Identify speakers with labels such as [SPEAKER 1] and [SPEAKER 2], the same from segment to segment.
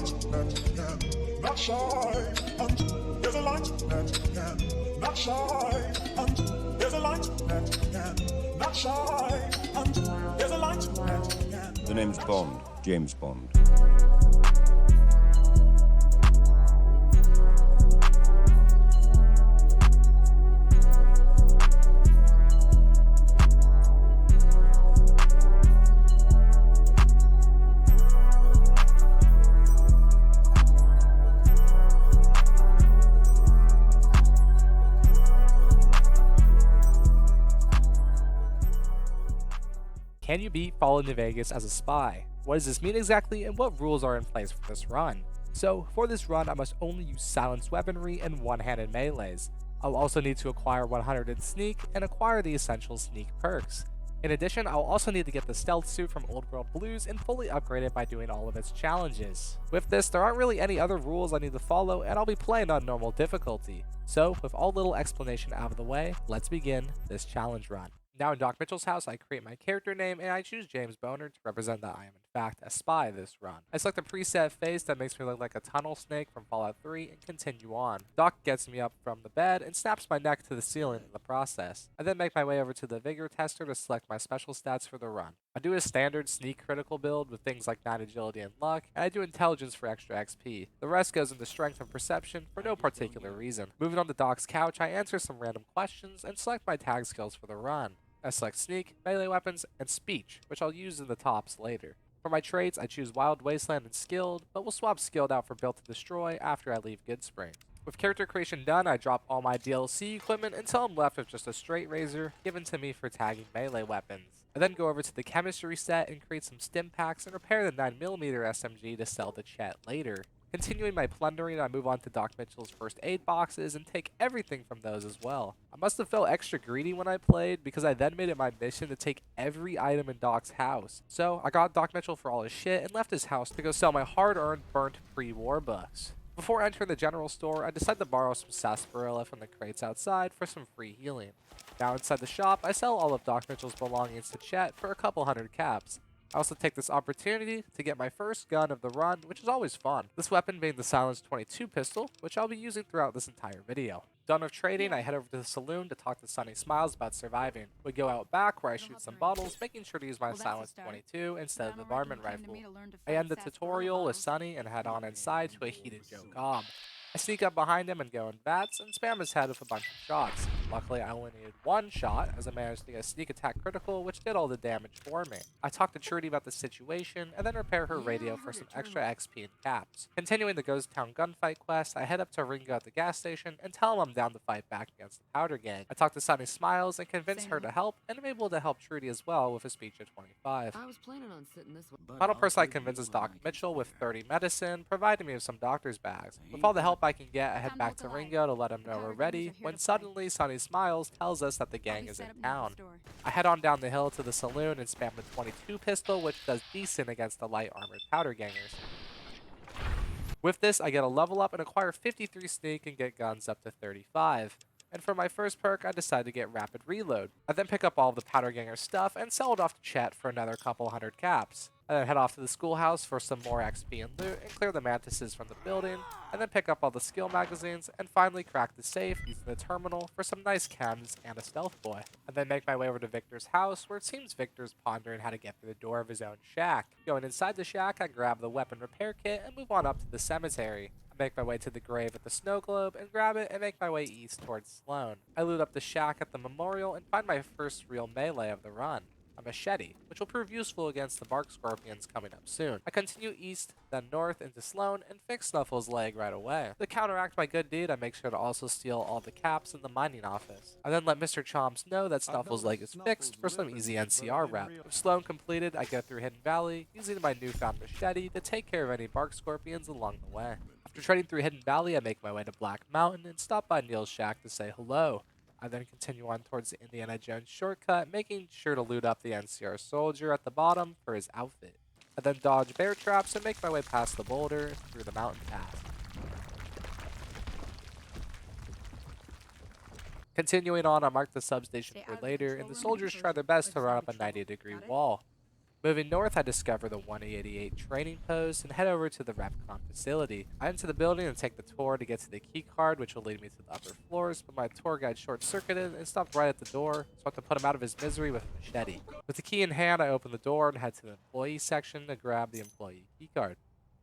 [SPEAKER 1] light that cannot shine, and there's a light that cannot shine, and there's a light that cannot shine, and there's a light that can.
[SPEAKER 2] The name's Bond, James Bond.
[SPEAKER 3] Can you beat Fallen to Vegas as a spy? What does this mean exactly, and what rules are in place for this run? So, for this run, I must only use silenced weaponry and one-handed melees. I'll also need to acquire 100 in sneak and acquire the essential sneak perks. In addition, I'll also need to get the stealth suit from Old World Blues and fully upgrade it by doing all of its challenges. With this, there aren't really any other rules I need to follow, and I'll be playing on normal difficulty. So, with all little explanation out of the way, let's begin this challenge run. Now in Doc Mitchell's house, I create my character name and I choose James Boner to represent that I am in fact a spy this run. I select a preset face that makes me look like a tunnel snake from Fallout 3 and continue on. Doc gets me up from the bed and snaps my neck to the ceiling in the process. I then make my way over to the vigor tester to select my special stats for the run. I do a standard sneak critical build with things like 9 agility and luck, and I do intelligence for extra XP. The rest goes into strength and perception for no particular reason. Moving on to Doc's couch, I answer some random questions and select my tag skills for the run. I select sneak, melee weapons, and speech, which I'll use in the tops later. For my traits, I choose Wild Wasteland and Skilled, but will swap Skilled out for Built to Destroy after I leave Goodsprings. With character creation done, I drop all my DLC equipment until I'm left with just a straight razor given to me for tagging melee weapons. I then go over to the chemistry set and create some stim packs and repair the 9mm SMG to sell to Chet later. Continuing my plundering, I move on to Doc Mitchell's first aid boxes and take everything from those as well. I must have felt extra greedy when I played because I then made it my mission to take every item in Doc's house. So I got Doc Mitchell for all his shit and left his house to go sell my hard-earned burnt pre-war books. Before entering the general store, I decide to borrow some sarsaparilla from the crates outside for some free healing. Now inside the shop, I sell all of Doc Mitchell's belongings to Chet for a couple hundred caps. I also take this opportunity to get my first gun of the run, which is always fun. This weapon being the silenced 22 pistol, which I'll be using throughout this entire video. Done with trading, I head over to the saloon to talk to Sunny Smiles about surviving. We go out back where I shoot some bottles, making sure to use my silenced 22 instead of the varmint rifle. I end the tutorial with Sunny and head on inside to a heated Joe Cobb. I sneak up behind him and go in bats and spam his head with a bunch of shots. Luckily, I only needed one shot as I managed to get a sneak attack critical, which did all the damage for me. I talk to Trudy about the situation and then repair her radio for some extra XP and caps. Continuing the Ghost Town gunfight quest, I head up to Ringo at the gas station and tell him I'm down to fight back against the Powder Gang. I talk to Sunny Smiles and convince her to help, and I'm able to help Trudy as well with a speech of 25.
[SPEAKER 4] I was planning on sitting this one.
[SPEAKER 3] Final person I convince is Doc Mitchell with 30 medicine, providing me with some doctor's bags. With all the help I can get, I head back to Ringo to let him know we're ready, when suddenly Sunny Smiles tells us that the gang is in town. I head on down the hill to the saloon and spam the 22 pistol, which does decent against the light armored Powder Gangers. With this, I get a level up and acquire 53 sneak and get guns up to 35. And for my first perk, I decide to get rapid reload. I then pick up all of the Powder Ganger stuff and sell it off to Chet for another couple hundred caps. I then head off to the schoolhouse for some more XP and loot and clear the mantises from the building, and then pick up all the skill magazines and finally crack the safe using the terminal for some nice chems and a stealth boy. I then make my way over to Victor's house, where it seems Victor's pondering how to get through the door of his own shack. Going inside the shack, I grab the weapon repair kit and move on up to the cemetery. I make my way to the grave at the snow globe and grab it and make my way east towards Sloan. I loot up the shack at the memorial and find my first real melee of the run, a machete, which will prove useful against the bark scorpions coming up soon. I continue east, then north into Sloan and fix Snuffle's leg right away. To counteract my good deed, I make sure to also steal all the caps in the mining office. I then let Mr. Chomps know that Snuffle's leg is fixed for some easy NCR rep. With Sloan completed, I go through Hidden Valley, using my newfound machete to take care of any bark scorpions along the way. After trading through Hidden Valley, I make my way to Black Mountain and stop by Neil's shack to say hello. I then continue on towards the Indiana Jones shortcut, making sure to loot up the NCR soldier at the bottom for his outfit. I then dodge bear traps and make my way past the boulder through the mountain path. Continuing on, I mark the substation for later, and the soldiers try their best to run up a 90-degree wall. Moving north, I discover the 188 training post and head over to the Repconn facility. I enter the building and take the tour to get to the key card, which will lead me to the upper floors, but my tour guide short-circuited and stopped right at the door, so I have to put him out of his misery with a machete. With the key in hand, I open the door and head to the employee section to grab the employee key card.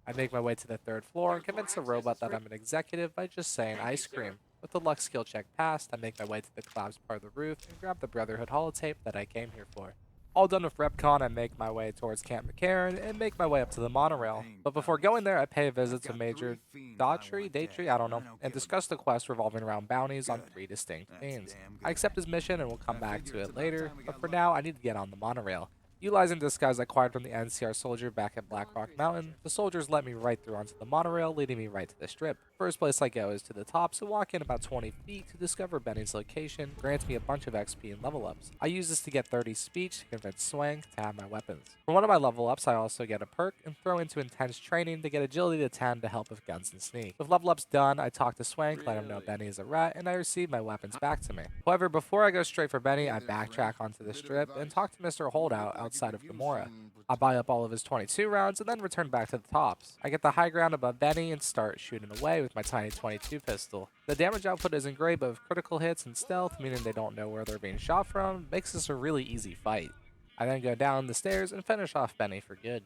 [SPEAKER 3] I make my way to the third floor and convince the robot that I'm an executive by just saying ice cream. With the luck skill check passed, I make my way to the collapsed part of the roof and grab the Brotherhood holotape that I came here for. All done with Repconn, I make my way towards Camp McCarran and make my way up to the monorail. But before going there, I pay a visit to Major Datry, I don't know, and discuss the quest revolving around bounties on 3 distinct fiends. I accept his mission and will come back to it later, but for now, I need to get on the monorail. Utilizing the disguise I acquired from the NCR soldier back at Black Rock Mountain, the soldiers let me right through onto the monorail, leading me right to the strip. First place I go is to the top, so walk in about 20 feet to discover Benny's location, grants me a bunch of XP and level ups. I use this to get 30 speech to convince Swank to have my weapons. For one of my level ups, I also get a perk and throw into intense training to get agility to 10 to help with guns and sneak. With level ups done, I talk to Swank, let him know Benny is a rat, and I receive my weapons back to me. However, before I go straight for Benny, I backtrack onto the strip and talk to Mr. Holdout outside of Gomorrah. I buy up all of his 22 rounds and then return back to the tops. I get the high ground above Benny and start shooting away with my tiny 22 pistol. The damage output isn't great, but with critical hits and stealth, meaning they don't know where they're being shot from, makes this a really easy fight. I then go down the stairs and finish off Benny for good.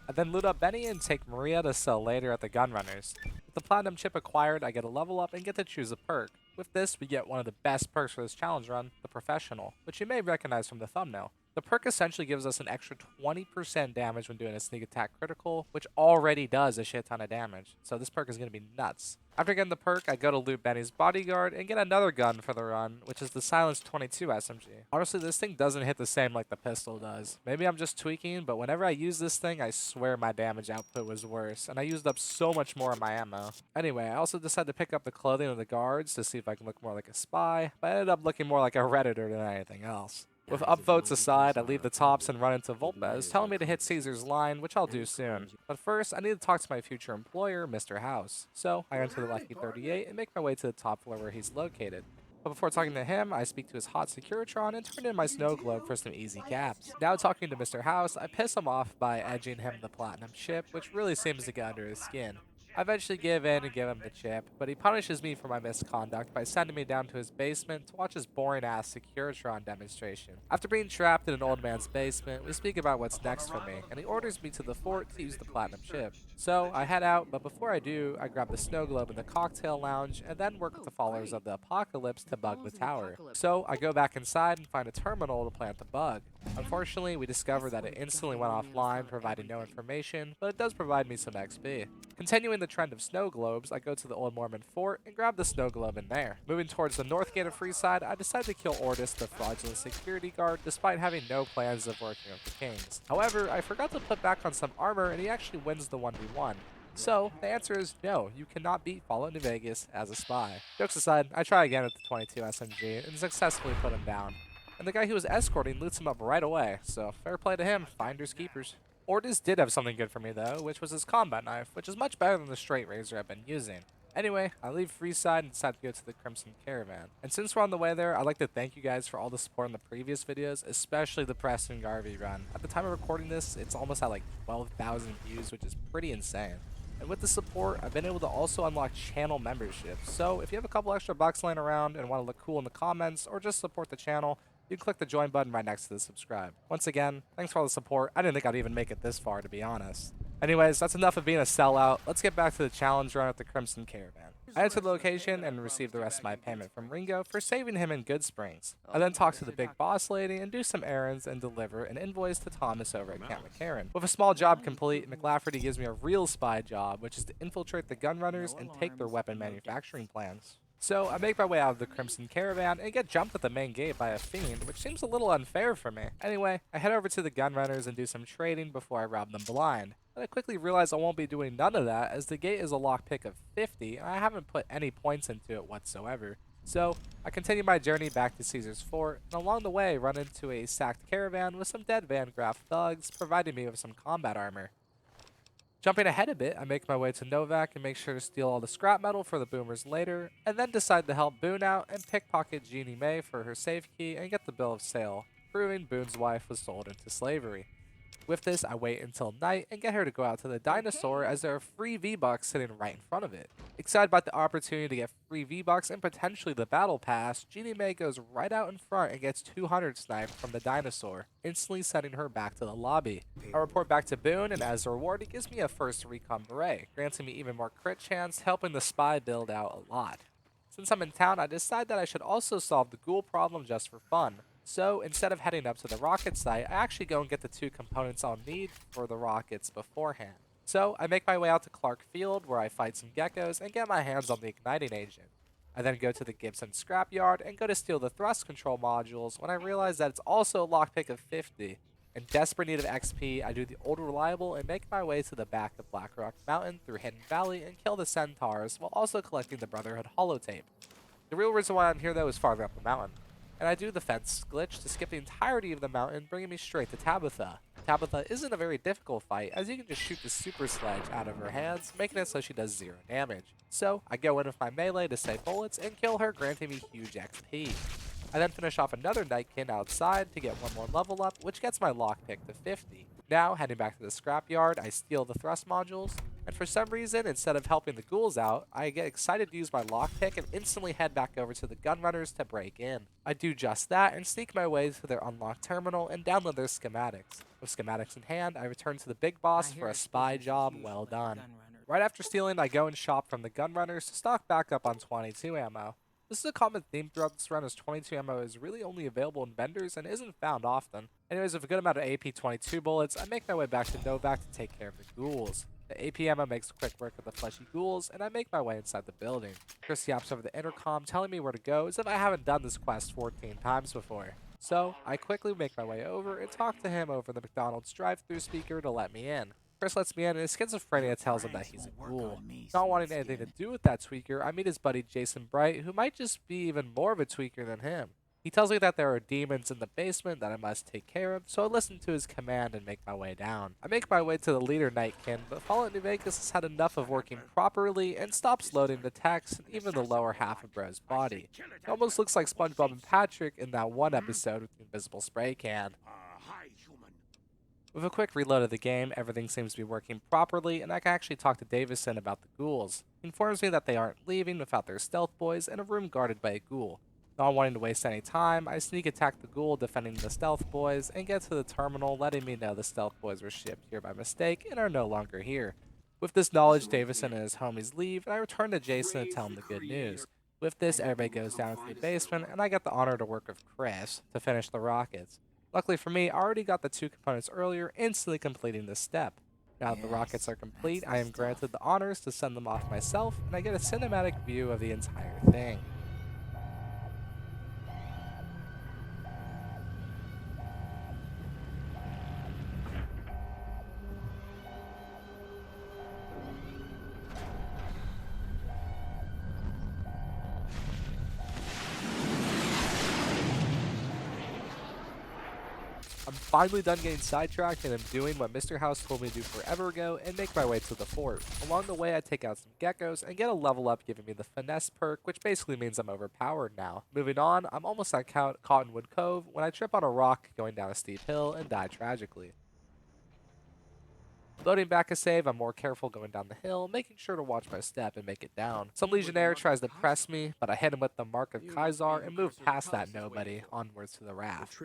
[SPEAKER 3] I then loot up Benny and take Maria to sell later at the Gunrunners. With the platinum chip acquired, I get a level up and get to choose a perk. With this, we get one of the best perks for this challenge run, the Professional, which you may recognize from the thumbnail. The perk essentially gives us an extra 20% damage when doing a sneak attack critical, which already does a shit ton of damage, so this perk is going to be nuts. After getting the perk, I go to loot Benny's bodyguard and get another gun for the run, which is the Silenced 22 SMG. Honestly, this thing doesn't hit the same like the pistol does. Maybe I'm just tweaking, but whenever I use this thing, I swear my damage output was worse, and I used up so much more of my ammo. Anyway, I also decided to pick up the clothing of the guards to see if I can look more like a spy, but I ended up looking more like a Redditor than anything else. With upvotes aside, I leave the tops and run into Volpez, telling me to hit Caesar's line, which I'll do soon. But first, I need to talk to my future employer, Mr. House. So, I enter the Lucky 38 and make my way to the top floor where he's located. But before talking to him, I speak to his hot Securitron and turn in my snow globe for some easy caps. Now talking to Mr. House, I piss him off by edging him the platinum chip, which really seems to get under his skin. I eventually give in and give him the chip, but he punishes me for my misconduct by sending me down to his basement to watch his boring-ass Securitron demonstration. After being trapped in an old man's basement, we speak about what's next for me, and he orders me to the fort to use the platinum chip. So, I head out, but before I do, I grab the snow globe in the cocktail lounge, and then work with the followers of the apocalypse to bug the tower. So, I go back inside and find a terminal to plant the bug. Unfortunately, we discover that it instantly went offline, providing no information, but it does provide me some XP. Continuing the trend of snow globes, I go to the old Mormon fort and grab the snow globe in there. Moving towards the north gate of Freeside, I decide to kill Ordis, the fraudulent security guard, despite having no plans of working with the Kings. However, I forgot to put back on some armor and he actually wins the 1v1. So, the answer is no, you cannot beat Fallout New Vegas as a spy. Jokes aside, I try again with the 22 SMG and successfully put him down. And the guy who was escorting loots him up right away, so fair play to him, finders keepers. Ordis did have something good for me though, which was his combat knife, which is much better than the straight razor I've been using. Anyway, I leave Freeside and decide to go to the Crimson Caravan. And since we're on the way there, I'd like to thank you guys for all the support in the previous videos, especially the Preston Garvey run. At the time of recording this, it's almost at like 12,000 views, which is pretty insane. And with the support, I've been able to also unlock channel memberships. So if you have a couple extra bucks laying around and want to look cool in the comments or just support the channel, you can click the join button right next to the subscribe. Once again, thanks for all the support. I didn't think I'd even make it this far, to be honest. Anyways, that's enough of being a sellout. Let's get back to the challenge run at the Crimson Caravan. I enter the location and receive the rest of my payment from Ringo for saving him in Goodsprings. I then talk to the big boss lady and do some errands and deliver an invoice to Thomas over at Camp McCarran. With a small job complete, McLafferty gives me a real spy job, which is to infiltrate the gunrunners and take their weapon manufacturing plans. So, I make my way out of the Crimson Caravan and get jumped at the main gate by a fiend, which seems a little unfair for me. Anyway, I head over to the gunrunners and do some trading before I rob them blind. But I quickly realize I won't be doing none of that as the gate is a lockpick of 50 and I haven't put any points into it whatsoever. So, I continue my journey back to Caesar's Fort, and along the way run into a sacked caravan with some dead Van Graff thugs providing me with some combat armor. Jumping ahead a bit, I make my way to Novak and make sure to steal all the scrap metal for the boomers later, and then decide to help Boone out and pickpocket Jeannie Mae for her safe key and get the bill of sale, proving Boone's wife was sold into slavery. With this, I wait until night and get her to go out to the dinosaur as there are free V-Bucks sitting right in front of it. Excited about the opportunity to get free V-Bucks and potentially the battle pass, Jeannie Mae goes right out in front and gets 200 sniped from the dinosaur, instantly sending her back to the lobby. I report back to Boone, and as a reward, he gives me a first recon beret, granting me even more crit chance, helping the spy build out a lot. Since I'm in town, I decide that I should also solve the ghoul problem just for fun. So instead of heading up to the rocket site, I actually go and get the 2 components I'll need for the rockets beforehand. So I make my way out to Clark Field where I fight some geckos and get my hands on the igniting agent. I then go to the Gibson scrapyard and go to steal the thrust control modules when I realize that it's also a lockpick of 50. In desperate need of XP, I do the old reliable and make my way to the back of Blackrock Mountain through Hidden Valley and kill the centaurs while also collecting the Brotherhood holotape. The real reason why I'm here though is farther up the mountain, and I do the fence glitch to skip the entirety of the mountain, bringing me straight to Tabitha. Tabitha isn't a very difficult fight, as you can just shoot the super sledge out of her hands, making it so she does 0 damage. So I go in with my melee to save bullets and kill her, granting me huge XP. I then finish off another Nightkin outside to get one more level up, which gets my lockpick to 50. Now, heading back to the scrapyard, I steal the thrust modules, and for some reason, instead of helping the ghouls out, I get excited to use my lockpick and instantly head back over to the gunrunners to break in. I do just that and sneak my way to their unlocked terminal and download their schematics. With schematics in hand, I return to the big boss for a spy job well done. Right after stealing, I go and shop from the gunrunners to stock back up on 22 ammo. This is a common theme throughout this run, as 22 ammo is really only available in vendors and isn't found often. Anyways, with a good amount of AP-22 bullets, I make my way back to Novak to take care of the ghouls. The AP ammo makes quick work of the fleshy ghouls, and I make my way inside the building. Chris yaps over the intercom, telling me where to go, as if I haven't done this quest 14 times before. So, I quickly make my way over and talk to him over the McDonald's drive-thru speaker to let me in. Chris lets me in, and his schizophrenia tells him that he's a ghoul. Not wanting anything to do with that tweaker, I meet his buddy Jason Bright, who might just be even more of a tweaker than him. He tells me that there are demons in the basement that I must take care of, so I listen to his command and make my way down. I make my way to the leader Nightkin, but Fallout New Vegas has had enough of working properly and stops loading the text and even the lower half of Bro's body. It almost looks like SpongeBob and Patrick in that one episode with the invisible spray can. With a quick reload of the game, everything seems to be working properly, and I can actually talk to Davison about the ghouls. He informs me that they aren't leaving without their stealth boys in a room guarded by a ghoul. Not wanting to waste any time, I sneak attack the ghoul defending the stealth boys and get to the terminal, letting me know the stealth boys were shipped here by mistake and are no longer here. With this knowledge, Davison and his homies leave, and I return to Jason and tell him the good news. With this, everybody goes down to the basement, and I get the honor to work with Chris to finish the rockets. Luckily for me, I already got the 2 components earlier, instantly completing this step. Now that the rockets are complete, I am granted the honors to send them off myself, and I get a cinematic view of the entire thing. I'm finally done getting sidetracked, and I'm doing what Mr. House told me to do forever ago and make my way to the fort. Along the way, I take out some geckos and get a level up, giving me the finesse perk, which basically means I'm overpowered now. Moving on, I'm almost at Cottonwood Cove when I trip on a rock going down a steep hill and die tragically. Loading back a save, I'm more careful going down the hill, making sure to watch my step and make it down. Some Legionnaire tries to press me, but I hit him with the Mark of Kaisar and move past that nobody, onwards to the raft.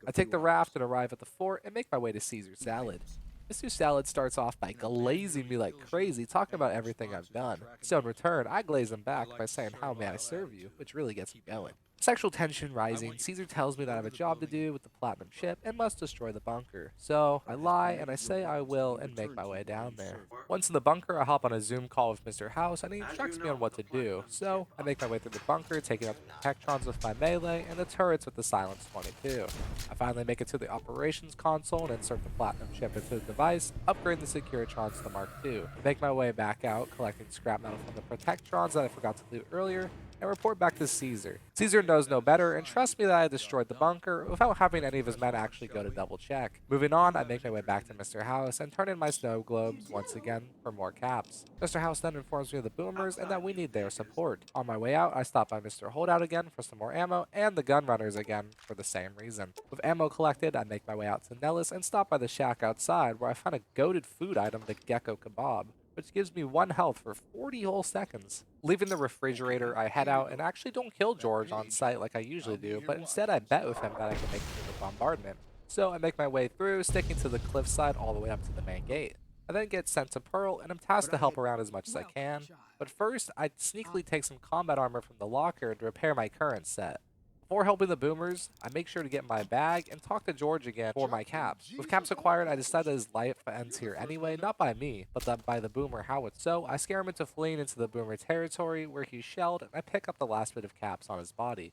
[SPEAKER 3] I take the raft and arrive at the fort and make my way to Caesar Salad. Mr. Salad starts off by glazing me like crazy, talking about everything I've done. So in return, I glaze him back by saying, "How may I serve you?" which really gets me going. Sexual tension rising, Caesar tells me that I have a job to do with the platinum chip and must destroy the bunker. So I lie and I say I will and make my way down there. Once in the bunker, I hop on a Zoom call with Mr. House and he instructs me on what to do. So I make my way through the bunker, taking out the protectrons with my melee and the turrets with the Silence 22. I finally make it to the operations console and insert the platinum chip into the device, upgrade the Securitrons to the Mark II. I make my way back out, collecting scrap metal from the protectrons that I forgot to loot earlier, and report back to Caesar. Caesar knows no better and trusts me that I destroyed the bunker without having any of his men actually go to double check. Moving on, I make my way back to Mr. House and turn in my snow globes once again for more caps. Mr. House then informs me of the boomers and that we need their support. On my way out, I stop by Mr. Holdout again for some more ammo and the gun runners again for the same reason. With ammo collected, I make my way out to Nellis and stop by the shack outside where I find a goated food item, the gecko kebab, which gives me 1 health for 40 whole seconds. Leaving the refrigerator, I head out and actually don't kill George on sight like I usually do, but instead I bet with him that I can make it through the bombardment. So I make my way through, sticking to the cliffside all the way up to the main gate. I then get sent to Pearl, and I'm tasked to help around as much as I can, but first I sneakily take some combat armor from the locker to repair my current set. Before helping the boomers, I make sure to get my bag and talk to George again for my caps. With caps acquired, I decide that his life ends here anyway, not by me, but by the boomer Howitz. So I scare him into fleeing into the boomer territory where he's shelled, and I pick up the last bit of caps on his body.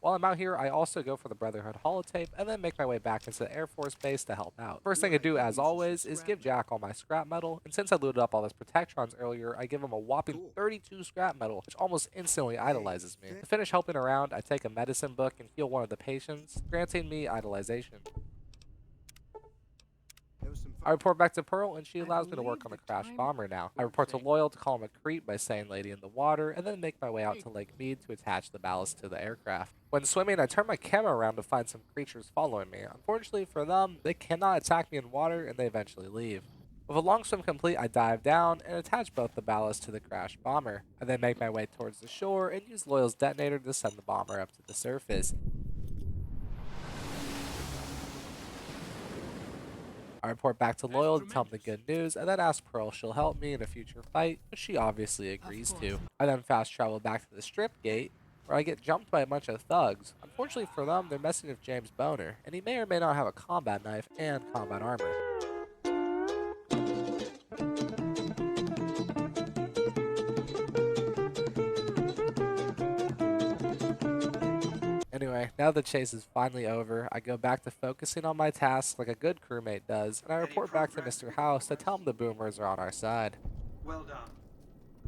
[SPEAKER 3] While I'm out here, I also go for the Brotherhood holotape and then make my way back into the Air Force Base to help out. First thing I do, as always, is give Jack all my scrap metal, and since I looted up all his protectrons earlier, I give him a whopping 32 scrap metal, which almost instantly idolizes me. To finish helping around, I take a medicine book and heal one of the patients, granting me idolization. I report back to Pearl, and she allows me to work on the crash bomber now. I report to Loyal to call him a creep by saying lady in the water, and then make my way out to Lake Mead to attach the ballast to the aircraft. When swimming, I turn my camera around to find some creatures following me. Unfortunately for them, they cannot attack me in water, and they eventually leave. With a long swim complete, I dive down and attach both the ballast to the crash bomber. I then make my way towards the shore and use Loyal's detonator to send the bomber up to the surface. I report back to Loyal to tell him the good news, and then ask Pearl she'll help me in a future fight, which she obviously agrees to. I then fast travel back to the strip gate, where I get jumped by a bunch of thugs. Unfortunately for them, they're messing with James' boner, and he may or may not have a combat knife and combat armor. Anyway, now the chase is finally over, I go back to focusing on my tasks like a good crewmate does, and I report back to Mr. House to tell him the boomers are on our side.
[SPEAKER 4] Well done.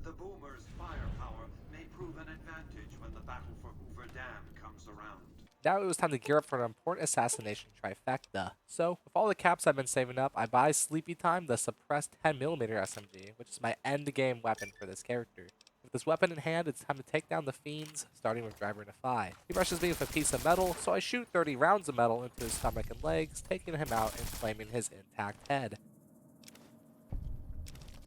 [SPEAKER 4] The boomers' firepower may prove an advantage when the battle for Hoover Dam comes around.
[SPEAKER 3] Now it was time to gear up for an important assassination trifecta. So, with all the caps I've been saving up, I buy Sleepy Time, the suppressed 10mm SMG, which is my endgame weapon for this character. With this weapon in hand, it's time to take down the fiends, starting with Driver Defy. He rushes me with a piece of metal, so I shoot 30 rounds of metal into his stomach and legs, taking him out and claiming his intact head.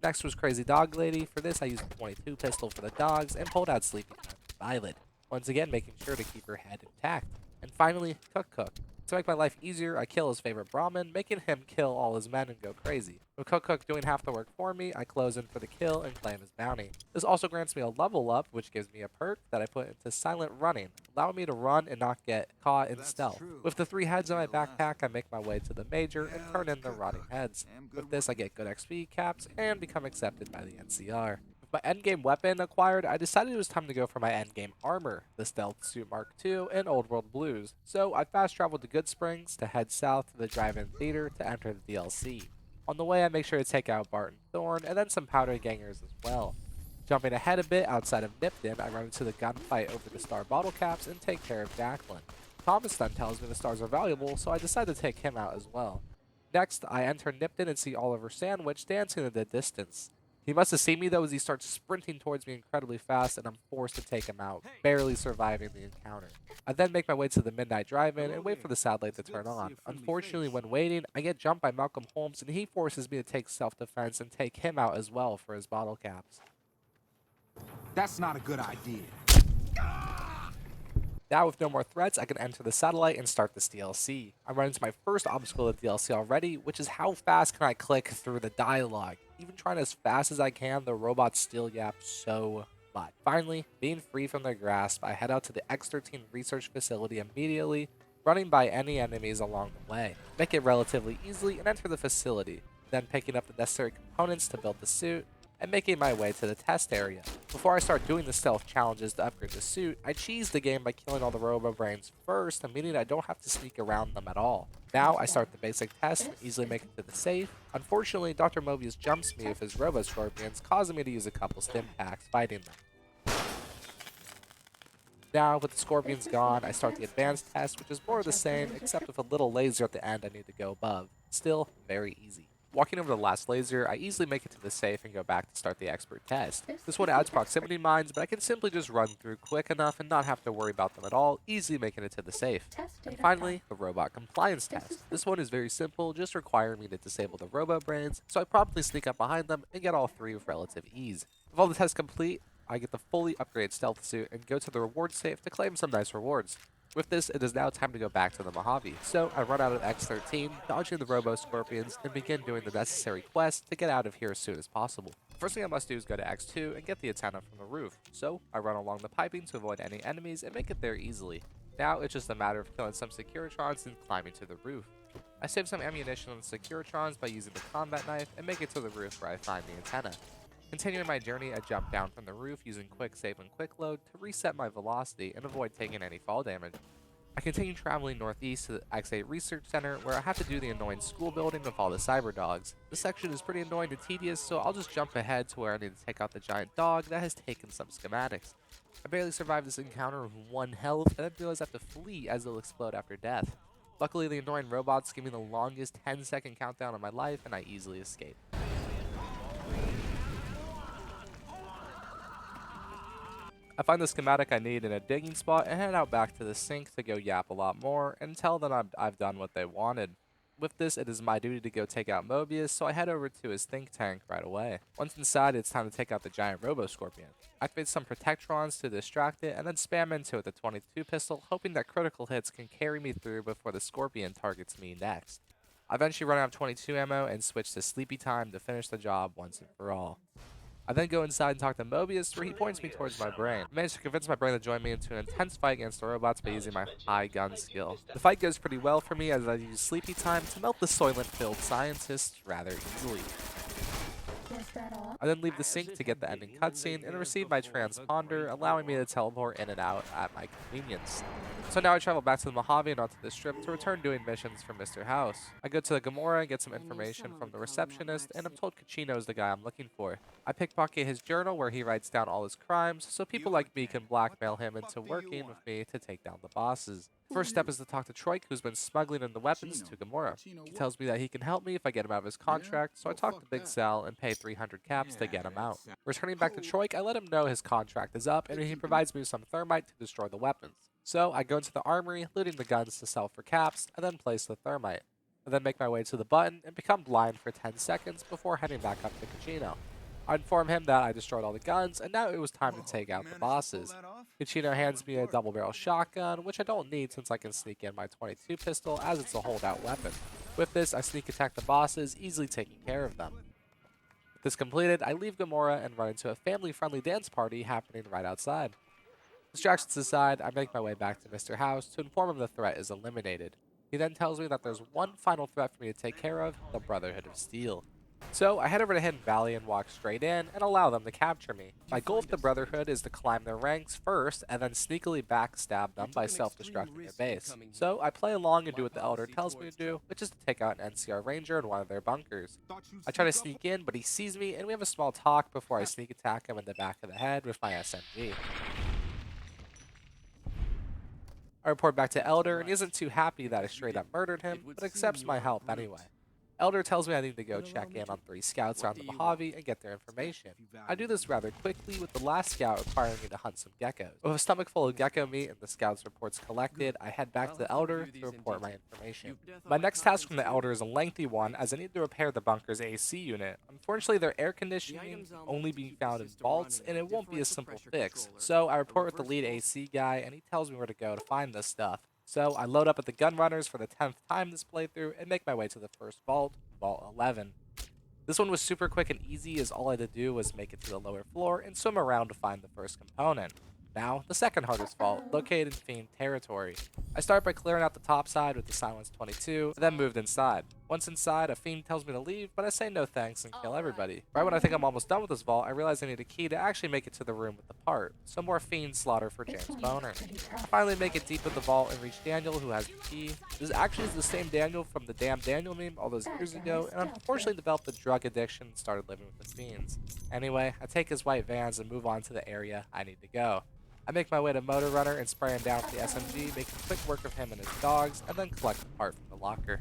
[SPEAKER 3] Next was Crazy Dog Lady. For this, I used a 22 pistol for the dogs and pulled out Sleepy Time's Violet, once again making sure to keep her head intact. And finally, Cook. To make my life easier, I kill his favorite Brahmin, making him kill all his men and go crazy. With Cook doing half the work for me, I close in for the kill and claim his bounty. This also grants me a level up, which gives me a perk that I put into Silent Running, allowing me to run and not get caught in stealth. With the 3 heads in my backpack, I make my way to the Major and turn in the rotting heads. With this, I get good XP caps and become accepted by the NCR. My endgame weapon acquired, I decided it was time to go for my endgame armor, the Stealth Suit Mark II in Old World Blues. So I fast traveled to Goodsprings to head south to the drive-in theater to enter the DLC. On the way, I make sure to take out Barton Thorn and then some powder gangers as well. Jumping ahead a bit outside of Nipton, I run into the gunfight over the star bottle caps and take care of Jacqueline. Thomas then tells me the stars are valuable, so I decide to take him out as well. Next, I enter Nipton and see Oliver Sandwich dancing in the distance. He must have seen me though as he starts sprinting towards me incredibly fast, and I'm forced to take him out, barely surviving the encounter. I then make my way to the Midnight Drive-In and wait for the sad light to turn on. Unfortunately, when waiting, I get jumped by Malcolm Holmes, and he forces me to take self-defense and take him out as well for his bottle caps.
[SPEAKER 5] That's not a good idea.
[SPEAKER 3] Now with no more threats, I can enter the satellite and start this DLC. I run into my first obstacle of the DLC already, which is how fast can I click through the dialogue. Even trying as fast as I can, the robots still yap so much. Finally, being free from their grasp, I head out to the X-13 research facility immediately running by any enemies along the way, make it relatively easily, and enter the facility, then picking up the necessary components to build the suit, and making my way to the test area. Before I start doing the stealth challenges to upgrade the suit, I cheese the game by killing all the robo-brains first, meaning I don't have to sneak around them at all. Now I start the basic test and easily make it to the safe. Unfortunately, Dr. Mobius jumps me with his robo-scorpions, causing me to use a couple stim packs fighting them. Now, with the scorpions gone, I start the advanced test, which is more of the same, except with a little laser at the end I need to go above. Still, very easy. Walking over the last laser, I easily make it to the safe and go back to start the expert test. This one adds proximity mines, but I can simply just run through quick enough and not have to worry about them at all, easily making it to the safe. And finally, the robot compliance test. This one is very simple, just requiring me to disable the robo brains, so I promptly sneak up behind them and get all three with relative ease. With all the tests complete, I get the fully upgraded stealth suit and go to the reward safe to claim some nice rewards. With this, it is now time to go back to the Mojave, so I run out of X13, dodging the robo-scorpions, and begin doing the necessary quest to get out of here as soon as possible. The first thing I must do is go to X2 and get the antenna from the roof, so I run along the piping to avoid any enemies and make it there easily. Now it's just a matter of killing some Securitrons and climbing to the roof. I save some ammunition on the Securitrons by using the combat knife and make it to the roof where I find the antenna. Continuing my journey, I jump down from the roof using quick save and quick load to reset my velocity and avoid taking any fall damage. I continue traveling northeast to the X8 Research Center, where I have to do the annoying school building with all the cyber dogs. This section is pretty annoying and tedious, so I'll just jump ahead to where I need to take out the giant dog that has taken some schematics. I barely survived this encounter with 1 health, and then realize I have to flee as it'll explode after death. Luckily, the annoying robots give me the longest 10-second countdown of my life, and I easily escape. I find the schematic I need in a digging spot and head out back to the sink to go yap a lot more and tell them I've done what they wanted. With this, it is my duty to go take out Mobius, so I head over to his think tank right away. Once inside, it's time to take out the giant robo-scorpion. Activate some protectrons to distract it, and then spam into it with the 22 pistol, hoping that critical hits can carry me through before the scorpion targets me next. I eventually run out of 22 ammo and switch to sleepy time to finish the job once and for all. I then go inside and talk to Mobius, where he points me towards my brain. I manage to convince my brain to join me into an intense fight against the robots by using my high gun skill. The fight goes pretty well for me as I use sleepy time to melt the Soylent-filled scientists rather easily. I then leave the sink to get the ending cutscene and receive my transponder, allowing me to teleport in and out at my convenience. So now I travel back to the Mojave and onto the strip to return doing missions for Mr. House. I go to the Gomorrah and get some information from the receptionist, and I'm told Kachino is the guy I'm looking for. I pickpocket his journal where he writes down all his crimes, so people like me can blackmail him into working with me to take down the bosses. First step is to talk to Troik, who's been smuggling in the weapons to Gomorrah. He tells me that he can help me if I get him out of his contract, so I talk to Big Sal and pay 300 caps to get him out. Returning back to Troik, I let him know his contract is up, and he provides me with some thermite to destroy the weapons. So I go into the armory, looting the guns to sell for caps, and then place the thermite. I then make my way to the button and become blind for 10 seconds before heading back up to Kachino. I inform him that I destroyed all the guns, and now it was time to take out the bosses. Kachino hands me a double-barrel shotgun, which I don't need since I can sneak in my 22 pistol as it's a holdout weapon. With this, I sneak attack the bosses, easily taking care of them. With this completed, I leave Gomorrah and run into a family-friendly dance party happening right outside. Distractions aside, I make my way back to Mr. House to inform him the threat is eliminated. He then tells me that there's one final threat for me to take care of, the Brotherhood of Steel. So I head over to Hidden Valley and walk straight in and allow them to capture me. My goal with the Brotherhood is to climb their ranks first and then sneakily backstab them by self-destructing their base. So I play along and do what the Elder tells me to do, which is to take out an NCR Ranger in one of their bunkers. I try to sneak in, but he sees me and we have a small talk before I sneak attack him in the back of the head with my SMG. I report back to Elder, and he isn't too happy that I straight up murdered him, but accepts my help anyway. Elder tells me I need to go check in on 3 scouts around the Mojave and get their information. I do this rather quickly, with the last scout requiring me to hunt some geckos. With a stomach full of gecko meat and the scouts' reports collected, I head back to the Elder to report my information. My next task from the Elder is a lengthy one, as I need to repair the bunker's AC unit. Unfortunately, their air conditioning only being found in vaults, and it won't be a simple fix. So I report with the lead AC guy, and he tells me where to go to find this stuff. So I load up at the gun runners for the 10th time this playthrough and make my way to the first vault, Vault 11. This one was super quick and easy, as all I had to do was make it to the lower floor and swim around to find the first component. Now, the second hardest vault, located in Fiend territory. I start by clearing out the top side with the Silence 22, then moved inside. Once inside, a Fiend tells me to leave, but I say no thanks and kill everybody. Right when I think I'm almost done with this vault, I realize I need a key to actually make it to the room with the part. So more Fiend slaughter for James Boner. I finally make it deep in the vault and reach Daniel, who has the key. This actually is the same Daniel from the Damn Daniel meme all those years ago, and unfortunately developed a drug addiction and started living with the Fiends. Anyway, I take his white vans and move on to the area I need to go. I make my way to Motor Runner and spray him down with the SMG, making quick work of him and his dogs, and then collect the part from the locker.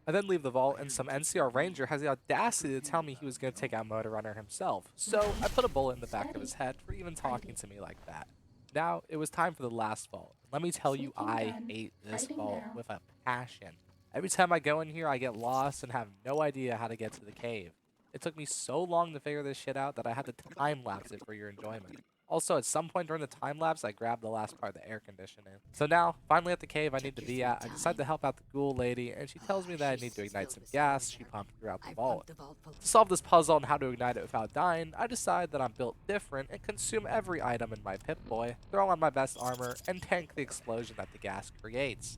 [SPEAKER 3] I then leave the vault, and some NCR Ranger has the audacity to tell me he was going to take out Motor Runner himself, so I put a bullet in the back of his head for even talking to me like that. Now, it was time for the last vault. Let me tell you, I hate this vault with a passion. Every time I go in here, I get lost and have no idea how to get to the cave. It took me so long to figure this shit out that I had to time-lapse it for your enjoyment. Also, at some point during the time-lapse, I grabbed the last part of the air conditioning. So now, finally at the cave I need to be at, I decide to help out the ghoul lady, and she tells me that I need to ignite some gas she pumped throughout the vault. To solve this puzzle on how to ignite it without dying, I decide that I'm built different and consume every item in my Pip-Boy, throw on my best armor, and tank the explosion that the gas creates.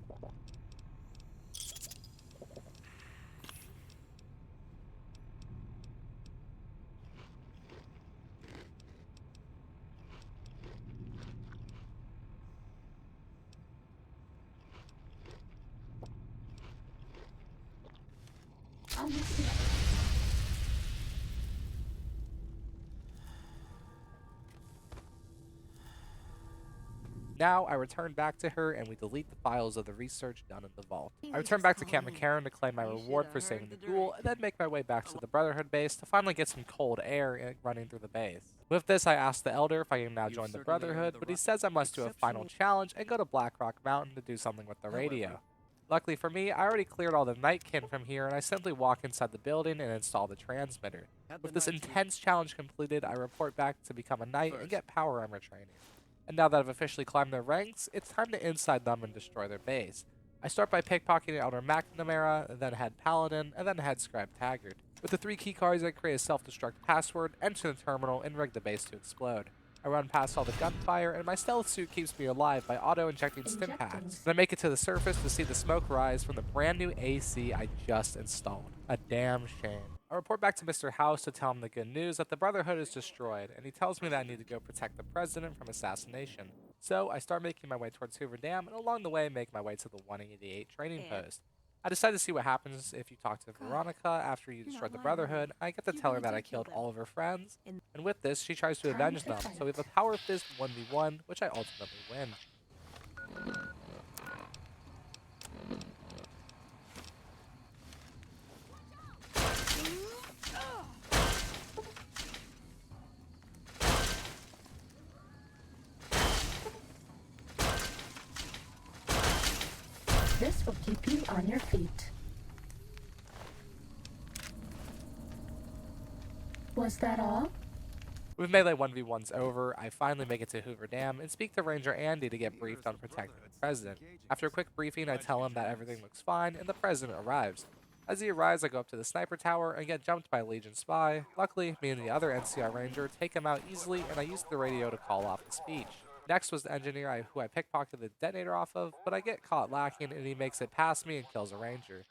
[SPEAKER 3] Now, I return back to her and we delete the files of the research done in the vault. I return back to Camp McCarran to claim my reward for saving the ghoul, and then make my way back to the Brotherhood base to finally get some cold air running through the base. With this, I ask the Elder if I can now join the Brotherhood, but he says I must do a final challenge and go to Blackrock Mountain to do something with the radio. Luckily for me, I already cleared all the Nightkin from here, and I simply walk inside the building and install the transmitter. With this intense challenge completed, I report back to become a knight and get power armor training. And now that I've officially climbed their ranks, it's time to inside them and destroy their base. I start by pickpocketing Elder McNamara, then Head Paladin, and then Head Scribe Taggart. With the 3 keycards, I create a self-destruct password, enter the terminal, and rig the base to explode. I run past all the gunfire, and my stealth suit keeps me alive by auto-injecting stim packs. Then I make it to the surface to see the smoke rise from the brand new AC I just installed. A damn shame. I report back to Mr. House to tell him the good news that the Brotherhood is destroyed, and he tells me that I need to go protect the President from assassination. So I start making my way towards Hoover Dam, and along the way make my way to the 188 training post. I decide to see what happens if you talk to Veronica after you destroyed the Brotherhood. I get to tell her that I killed all of her friends, and with this, she tries to avenge them, so we have a Power Fist 1v1, which I ultimately win.
[SPEAKER 6] This will keep you on your feet. Was that all?
[SPEAKER 3] With melee 1v1s over, I finally make it to Hoover Dam and speak to Ranger Andy to get briefed on protecting the President. After a quick briefing, I tell him that everything looks fine and the President arrives. As he arrives, I go up to the sniper tower and get jumped by a Legion spy. Luckily, me and the other NCR Ranger take him out easily, and I use the radio to call off the speech. Next was the engineer who I pickpocketed the detonator off of, but I get caught lacking and he makes it past me and kills a Ranger.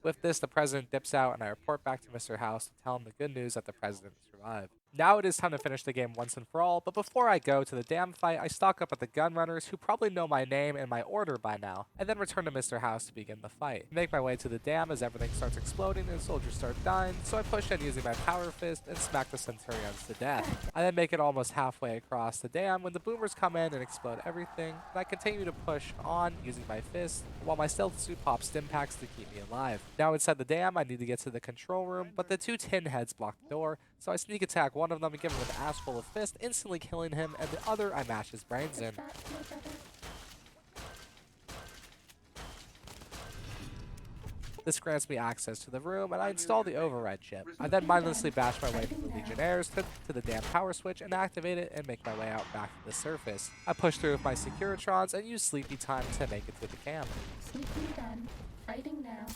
[SPEAKER 3] With this, the President dips out and I report back to Mr. House to tell him the good news that the President survived. Now it is time to finish the game once and for all, but before I go to the dam fight, I stock up at the gunrunners who probably know my name and my order by now, and then return to Mr. House to begin the fight. I make my way to the dam as everything starts exploding and soldiers start dying, so I push in using my Power Fist and smack the Centurions to death. I then make it almost halfway across the dam when the boomers come in and explode everything, and I continue to push on using my fist, while my stealth suit pops stim packs to keep me alive. Now inside the dam, I need to get to the control room, but the 2 tin heads block the door, so I sneak attack one of them and give him an ass full of fist, instantly killing him, and the other I mash his brains in. This grants me access to the room, and I install the override chip. I then mindlessly bash my way through the Legionnaires to the damn power switch and activate it and make my way out back to the surface. I push through with my Securitrons and use sleepy time to make it to the camp.
[SPEAKER 6] Sleepy done. Fighting now.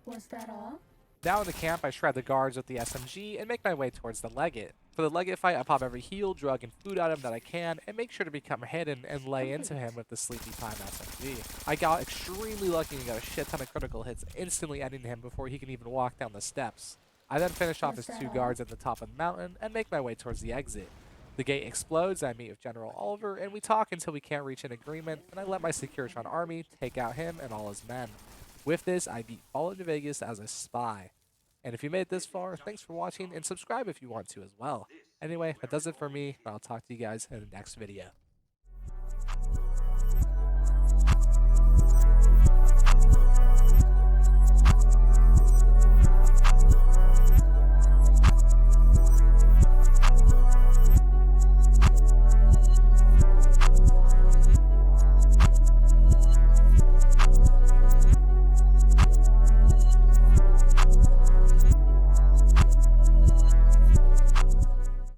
[SPEAKER 6] Was that all?
[SPEAKER 3] Now in the camp, I shred the guards with the SMG and make my way towards the Legate. For the Legate fight, I pop every heal, drug, and food item that I can, and make sure to become hidden and lay into him with the Sleepy Time SMG. I got extremely lucky and got a shit ton of critical hits, instantly ending him before he can even walk down the steps. I then finish off his 2 guards at the top of the mountain and make my way towards the exit. The gate explodes, I meet with General Oliver, and we talk until we can't reach an agreement, and I let my Securitron army take out him and all his men. With this, I beat Fallen New Vegas as a spy. And if you made it this far, thanks for watching, and subscribe if you want to as well. Anyway, that does it for me, and I'll talk to you guys in the next video.